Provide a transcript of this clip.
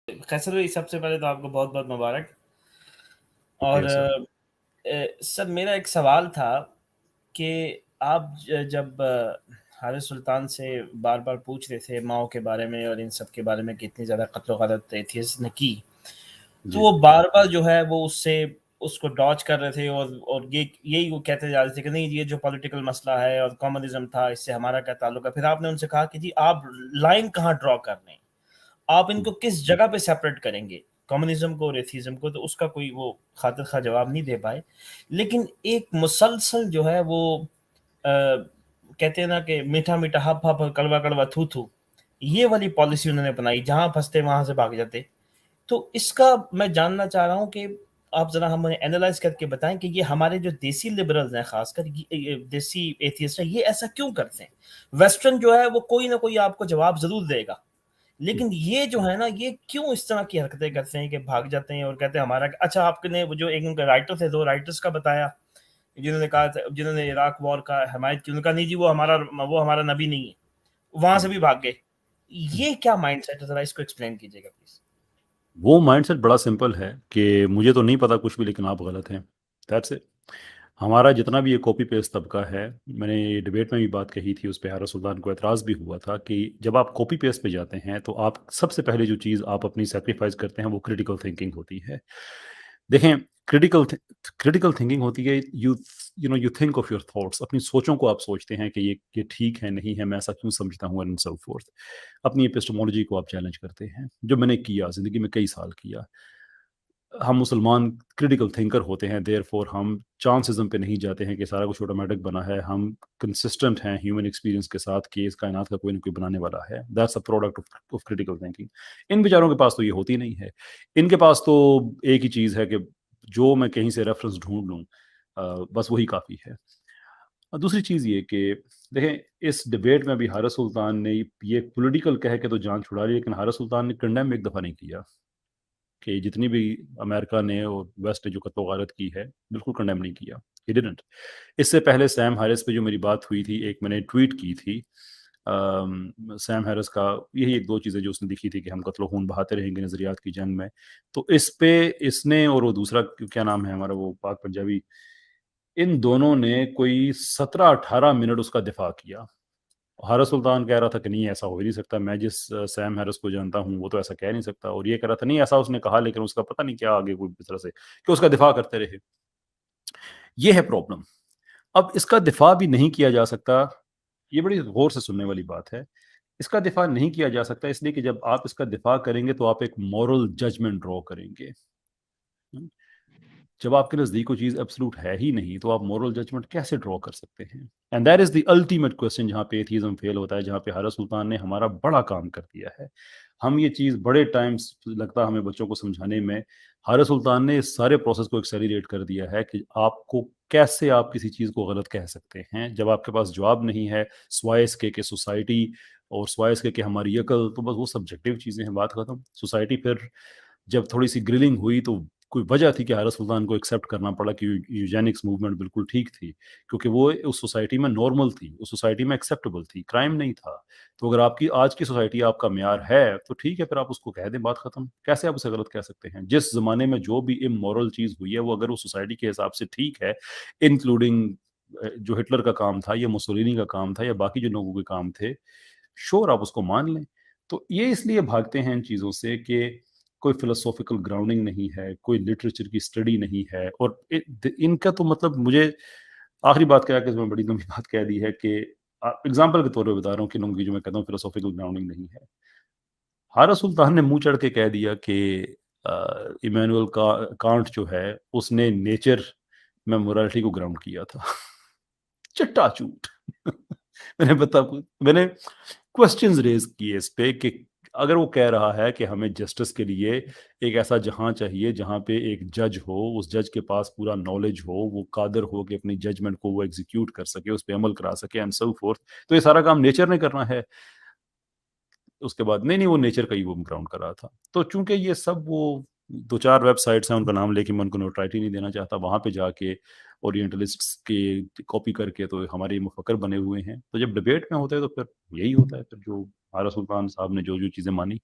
खैसर भाई, सबसे पहले तो आपको बहुत-बहुत मुबारक। और शुक्रिया सर। सर, मेरा एक सवाल था कि आप जब हारिस सुल्तान से बार-बार पूछ रहे थे माओ के बारे में और इन सब के बारे में कि इतनी ज़्यादा कत्ल-गारत एथियस्ट ने की, तो जी वो बार-बार जो है वो उसको डॉज कर रहे थे और यही वो कहते जा रहे थे कि नहीं, ये जो पॉलिटिकल मसला है और कम्युनिज्म था, इससे हमारा क्या ताल्लुक है। फिर आपने उनसे कहा कि जी आप लाइन कहाँ ड्रॉ कर रहे हैं? आप इनको किस जगह पे सेपरेट करेंगे, कम्युनिज्म को और एथीज्म को? तो उसका कोई वो खातिर खा जवाब नहीं दे पाए। लेकिन एक मुसलसल जो है वो कहते हैं ना कि मीठा मीठा हप हप, कड़वा कड़वा थू थू, ये वाली पॉलिसी उन्होंने अपनाई, जहां फंसते वहां से भाग जाते। तो इसका मैं जानना चाह रहा हूं कि आप जरा हमें एनालाइज करके बताएं कि ये हमारे जो देसी लिबरल्स हैं, खासकर ये देसी एथियस्ट हैं, ये ऐसा क्यों करते हैं? वेस्टर्न जो है वो कोई ना कोई आपको जवाब जरूर देगा, लेकिन ये जो है ना, ये क्यों इस तरह की हरकतें करते हैं कि भाग जाते हैं और कहते हैं हमारा। अच्छा, आपने वो जो एक उनका राइटर थे, 2 राइटर्स का बताया, जिन्होंने कहा था, जिन्होंने इराक वॉर का हमायत की, उन्होंने कहा नहीं जी वो हमारा नबी नहीं है, वहां से भी भाग गए। ये क्या माइंडसेट है, जरा इसको एक्सप्लेन कीजिएगा प्लीज। वो माइंडसेट बड़ा सिंपल है कि मुझे तो नहीं पता कुछ भी, लेकिन आप गलत हैं। That's it. हमारा जितना भी ये कॉपी पेस्ट तबका है, मैंने ये डिबेट में भी बात कही थी, उस पे हारा सुल्तान को एतराज़ भी हुआ था कि जब आप कॉपी पेस्ट पे जाते हैं तो आप सबसे पहले जो चीज़ आप अपनी सेक्रीफाइस करते हैं वो क्रिटिकल थिंकिंग होती है। देखें, क्रिटिकल थिंकिंग होती है, you think of your thoughts, अपनी सोचों को आप सोचते हैं कि ये ठीक है, नहीं है, मैं ऐसा क्यों समझता हूँ, एंड सो फोर्थ। अपनी एपिस्टेमोलॉजी को आप चैलेंज करते हैं, जो मैंने किया ज़िंदगी में कई साल किया। हम मुसलमान क्रिटिकल थिंकर होते हैं, देयरफॉर हम चांसिज्म पे नहीं जाते हैं कि सारा कुछ ऑटोमेटिक बना है। हम कंसिस्टेंट हैं ह्यूमन एक्सपीरियंस के साथ कि इस कायनात का कोई ना कोई बनाने वाला है। That's a product of critical thinking. इन बेचारों के पास तो ये होती नहीं है। इनके पास तो एक ही चीज़ है कि जो मैं कहीं से रेफरेंस ढूंढ लूँ, बस वही काफ़ी है। और दूसरी चीज़ ये कि देखें, इस डिबेट में अभी हारिस सुल्तान ने ये पॉलिटिकल कह के तो जान छुड़ा ली, लेकिन हारिस सुल्तान ने कंडेम एक दफ़ा नहीं किया कि जितनी भी अमेरिका ने और वेस्ट ने जो कत्ल गारत की है, बिल्कुल कंडेम नहीं किया। He didn't. इससे पहले सैम हैरिस पे जो मेरी बात हुई थी, एक मैंने ट्वीट की थी, सैम हैरिस का यही एक दो चीज़ें जो उसने लिखी थी कि हम कत्लो खून बहाते रहेंगे नज़रियात की जंग में। तो इस पे इसने और वो दूसरा क्या नाम है हमारा, वो पाक पंजाबी, इन दोनों ने कोई 17-18 मिनट उसका दिफा किया। हारिस सुल्तान कह रहा था कि नहीं, ऐसा हो ही नहीं सकता, मैं जिस सैम हैरिस को जानता हूँ वो तो ऐसा कह नहीं सकता, और ये कह रहा था नहीं ऐसा उसने कहा, लेकिन उसका पता नहीं क्या आगे कोई इस तरह से कि उसका दिफा करते रहे। ये है प्रॉब्लम। अब इसका दिफा भी नहीं किया जा सकता, ये बड़ी गौर से सुनने वाली बात है। इसका दिफा नहीं किया जा सकता इसलिए कि जब आप इसका दिफा करेंगे तो आप एक मॉरल जजमेंट ड्रॉ करेंगे। जब आपके नज़दीक कोई चीज़ एब्सोल्यूट है ही नहीं, तो आप मोरल जजमेंट कैसे ड्रॉ कर सकते हैं? And that is the ultimate question, जहाँ पे एथीज़्म फेल होता है, जहाँ पे हारिस सुल्तान ने हमारा बड़ा काम कर दिया है। हम ये चीज़ बड़े टाइम्स लगता हमें बच्चों को समझाने में, हारिस सुल्तान ने इस सारे प्रोसेस को एक्सेलरेट कर दिया है कि आपको कैसे आप किसी चीज़ को गलत कह सकते हैं। जब आपके पास जवाब नहीं है, स्वाय इसके कि सोसाइटी और स्वाय इसके कि हमारी अकल, तो बस वो सब्जेक्टिव चीज़ें हैं, बात खत्म। सोसाइटी फिर जब थोड़ी-सी ग्रिलिंग हुई तो कोई वजह थी कि हारिस सुल्तान को एक्सेप्ट करना पड़ा कि यूजेनिक्स मूवमेंट बिल्कुल ठीक थी, क्योंकि वो उस सोसाइटी में नॉर्मल थी, उस सोसाइटी में एक्सेप्टेबल थी, क्राइम नहीं था। तो अगर आपकी आज की सोसाइटी आपका म्यार है, तो ठीक है, फिर आप उसको कह दें, बात खत्म। कैसे आप उसे गलत कह सकते हैं? जिस ज़माने में जो भी इमोरल चीज़ हुई है, वो अगर उस सोसाइटी के हिसाब से ठीक है, इंक्लूडिंग जो हिटलर का काम था या मुसोलिनी का काम था या बाकी जो लोगों के काम थे, श्योर आप उसको मान लें। तो ये इसलिए भागते हैं इन चीज़ों से कि कोई फिलोसॉफिकल ग्राउंडिंग नहीं है, कोई लिटरेचर की स्टडी नहीं है, और इनका तो मतलब मुझे आखिरी बात क्या है कि इसमें बड़ी लंबी बात कह दी है कि एग्जाम्पल के तौर पे बता रहा हूँ कि लोगों की जो मैं कहता हूँ फिलोसॉफिकल ग्राउंडिंग नहीं है। हारा सुल्तान ने मुंह चढ़ के कह दिया कि इमैनुअल का कांट जो है उसने नेचर में मोरालिटी को ग्राउंड किया था। चिट्टा झूठ। मैंने क्वेश्चंस रेज किए इस पे कि अगर वो कह रहा है कि हमें जस्टिस के लिए एक ऐसा जहां चाहिए जहां पे एक जज हो, उस जज के पास पूरा नॉलेज हो, वो कादर हो कि अपनी जजमेंट को वो एग्जीक्यूट कर सके, उस पे अमल करा सके, एंड सो फोर्थ, तो ये सारा काम नेचर ने करना है। उसके बाद नहीं नहीं, वो नेचर का ही वो ग्राउंड कर रहा था। तो चूंकि ये सब वो दो चार वेबसाइट्स हैं, उनका नाम लेके मैं उनको नोटराइटी नहीं देना चाहता, वहां पे जाके ओरिएंटलिस्ट्स के कॉपी करके तो हमारे मुफक्कर बने हुए हैं। तो जब डिबेट में होते हैं तो फिर यही होता है, फिर जो आरा सुल्तान साहब ने जो जो चीज़ें मानी